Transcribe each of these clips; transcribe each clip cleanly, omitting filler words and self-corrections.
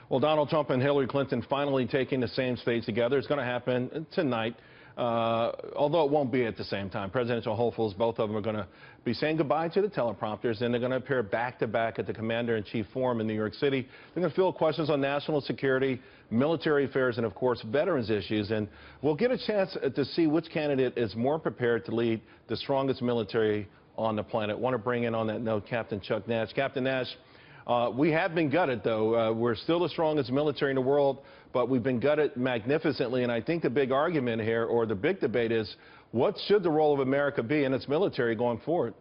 Well, Donald Trump and Hillary Clinton finally taking the same stage together. It's going to happen tonight, although it won't be at the same time. Presidential hopefuls, both of them are going to be saying goodbye to the teleprompters, and they're going to appear back-to-back at the Commander-in-Chief Forum in New York City. They're going to field questions on national security, military affairs, and, of course, veterans issues. And we'll get a chance to see which candidate is more prepared to lead the strongest military on the planet. I want to bring in on that note Captain Chuck Nash. Captain Nash, we have been gutted, though. We're still the strongest military in the world, but we've been gutted magnificently. And I think the big argument here, or the big debate, is what should the role of America be in its military going forward?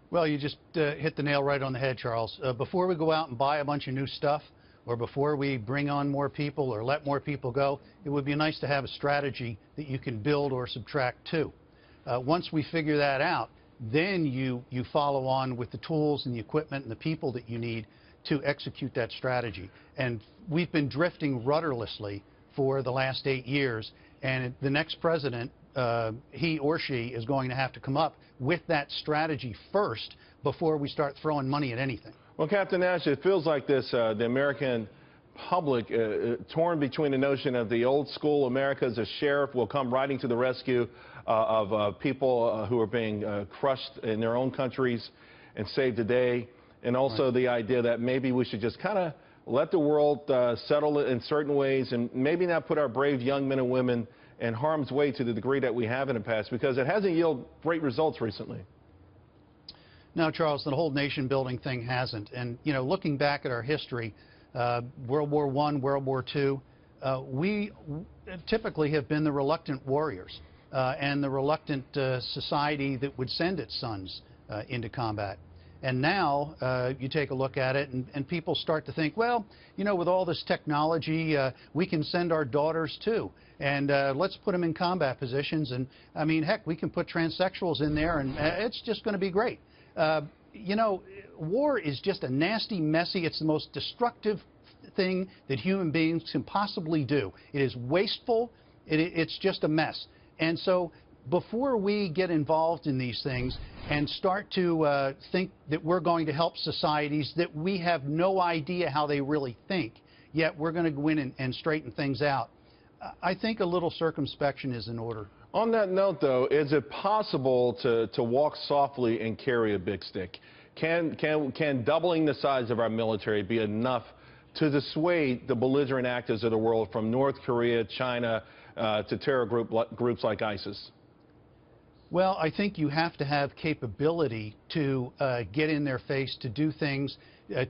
Well, you just hit the nail right on the head, Charles. Before we go out and buy a bunch of new stuff, or before we bring on more people or let more people go, it would be nice to have a strategy that you can build or subtract to. Once we figure that out, then you follow on with the tools and the equipment and the people that you need to execute that strategy. And we've been drifting rudderlessly for the last 8 years, and the next president, he or she, is going to have to come up with that strategy first before we start throwing money at anything. Well, Captain Nash, it feels like this, the American public torn between the notion of the old school America as a sheriff will come riding to the rescue of people who are being crushed in their own countries and save the day, and also the idea that maybe we should just kind of let the world settle in certain ways and maybe not put our brave young men and women in harm's way to the degree that we have in the past, because it hasn't yielded great results recently. No, Charles, the whole nation-building thing hasn't. And, you know, looking back at our history, World War I, World War II, we typically have been the reluctant warriors and the reluctant society that would send its sons into combat. And now you take a look at it and people start to think, well, you know, with all this technology, we can send our daughters too. And let's put them in combat positions. And, I mean, heck, we can put transsexuals in there, and it's just going to be great. You know, war is just a nasty, messy, it's the most destructive thing that human beings can possibly do. It is wasteful. It's just a mess. And so before we get involved in these things and start to think that we're going to help societies that we have no idea how they really think, yet we're going to go in and straighten things out, I think a little circumspection is in order. On that note, though, is it possible to walk softly and carry a big stick? Can doubling the size of our military be enough to dissuade the belligerent actors of the world, from North Korea, China, to terror groups like ISIS? Well, I think you have to have capability to get in their face, to do things,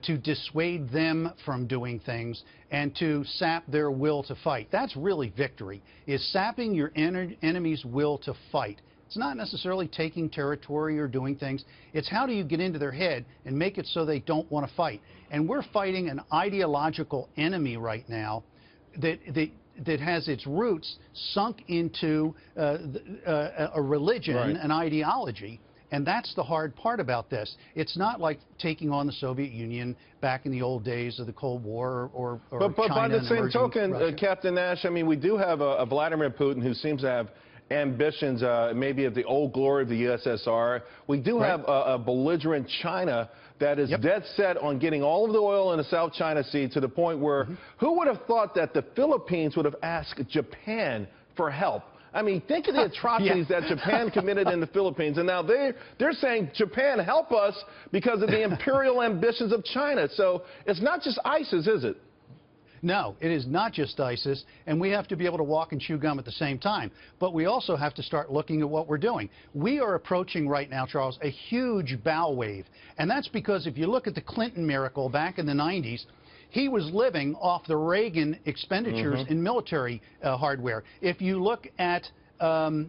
to dissuade them from doing things, and to sap their will to fight. That's really victory, is sapping your enemy's will to fight. It's not necessarily taking territory or doing things. It's how do you get into their head and make it so they don't want to fight. And we're fighting an ideological enemy right now that has its roots sunk into a religion, an ideology. And that's the hard part about this. It's not like taking on the Soviet Union back in the old days of the Cold War or But China by the same token, Russia. Captain Nash, I mean, we do have a Vladimir Putin who seems to have ambitions maybe of the old glory of the USSR. We do have a belligerent China that is dead set on getting all of the oil in the South China Sea, to the point where who would have thought that the Philippines would have asked Japan for help? I mean, think of the atrocities that Japan committed in the Philippines, and now they're saying, Japan, help us, because of the imperial ambitions of China. So it's not just ISIS, is it? No, it is not just ISIS, and we have to be able to walk and chew gum at the same time. But we also have to start looking at what we're doing. We are approaching right now, Charles, a huge bow wave. And that's because if you look at the Clinton miracle back in the 90s, he was living off the Reagan expenditures in military hardware. If you look at the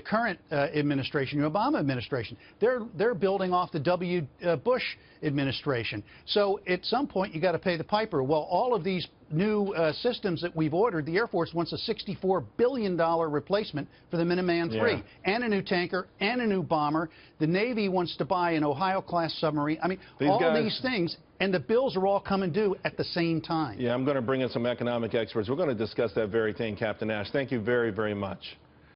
current administration, the Obama administration, they're building off the W. Bush administration. So at some point you got to pay the piper. Well, all of these new systems that we've ordered, the Air Force wants a $64 billion replacement for the Minuteman III, and a new tanker, and a new bomber. The Navy wants to buy an Ohio-class submarine. I mean, these things, and the bills are all coming due at the same time. Yeah, I'm going to bring in some economic experts. We're going to discuss that very thing, Captain Nash. Thank you very, very much.